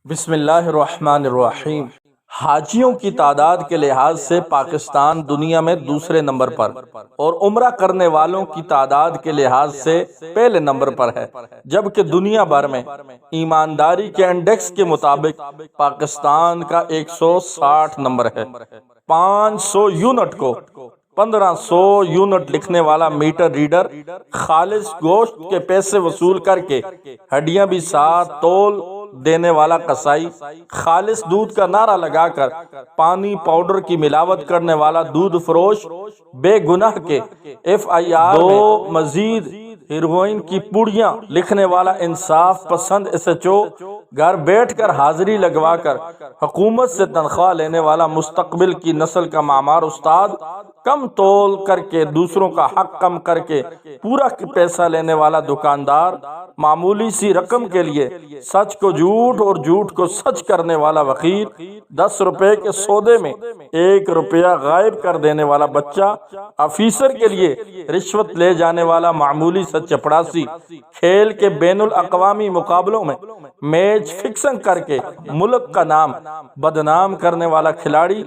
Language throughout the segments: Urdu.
بسم اللہ الرحمن الرحیم۔ حاجیوں کی تعداد کے لحاظ سے پاکستان دنیا میں دوسرے نمبر پر اور عمرہ کرنے والوں کی تعداد کے لحاظ سے پہلے نمبر پر ہے، جبکہ دنیا بھر میں ایمانداری کے انڈیکس کے مطابق پاکستان کا 160 نمبر ہے۔ 500 یونٹ کو 1500 یونٹ لکھنے والا میٹر ریڈر، خالص گوشت کے پیسے وصول کر کے ہڈیاں بھی ساتھ تول دینے والا قصائی، خالص دودھ کا نعرہ لگا کر پانی پاؤڈر کی ملاوٹ کرنے والا دودھ فروش، بے گناہ کے FIR 2 مزید ہیروئن کی پوڑیاں لکھنے والا انصاف پسند SHO، گھر بیٹھ کر حاضری لگوا کر حکومت سے تنخواہ لینے والا مستقبل کی نسل کا معمار استاد، کم تول کر کے دوسروں کا حق کم کر کے پورا پیسہ لینے والا دکاندار، معمولی سی رقم کے لیے سچ کو جھوٹ اور جھوٹ کو سچ کرنے والا وکیل، 10 روپے کے سودے میں 1 روپیہ غائب کر دینے والا بچہ، آفیسر کے لیے رشوت لے جانے والا معمولی سا چپڑاسی، کھیل کے بین الاقوامی مقابلوں میں میچ فکسنگ کر کے ملک کا نام بدنام کرنے والا کھلاڑی،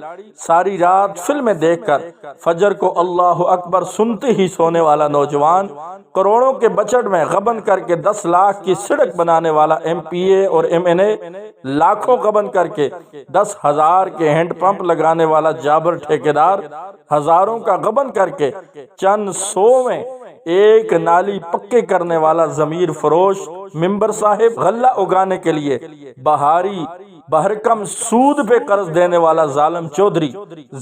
ساری رات فلمیں دیکھ کر فجر کو اللہ اکبر سنتے ہی سونے والا نوجوان، کروڑوں کے بجٹ میں غبن کر کے 10 لاکھ کی سڑک بنانے والا MPA اور MNA، لاکھوں غبن کر کے 10,000 کے ہینڈ پمپ لگانے والا جابر ٹھیکیدار، ہزاروں کا غبن کر کے چند سو میں ایک نالی پکے کرنے والا ضمیر فروش، ممبر صاحب، غلہ اگانے کے لیے بہاری بہرکم سود پہ قرض دینے والا ظالم چودھری،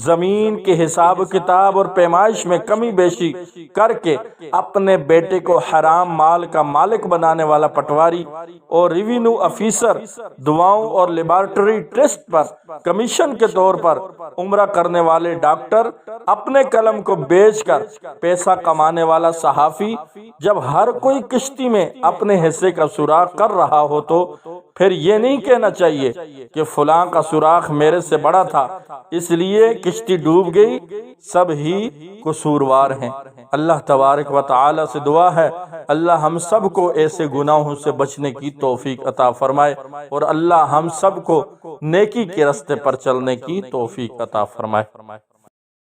زمین کے حساب کتاب اور پیمائش میں کمی بیشی کر کے اپنے بیٹے کو حرام مال کا مالک بنانے والا پٹواری، اور ریوینیو آفیسر، دعاؤں اور لیبارٹری ٹیسٹ پر کمیشن کے طور پر عمرہ کرنے والے ڈاکٹر، اپنے قلم کو بیچ کر پیسہ کمانے والا صحافی، جب ہر کوئی کشتی میں اپنے حصے کا سوراخ کر رہا ہو تو پھر یہ نہیں کہنا چاہیے کہ فلاں کا سوراخ میرے سے بڑا تھا اس لیے کشتی ڈوب گئی، سب ہی قصوروار ہیں۔ اللہ تبارک و تعالی سے دعا ہے اللہ ہم سب کو ایسے گناہوں سے بچنے کی توفیق عطا فرمائے، اور اللہ ہم سب کو نیکی کے راستے پر چلنے کی توفیق عطا فرمائے۔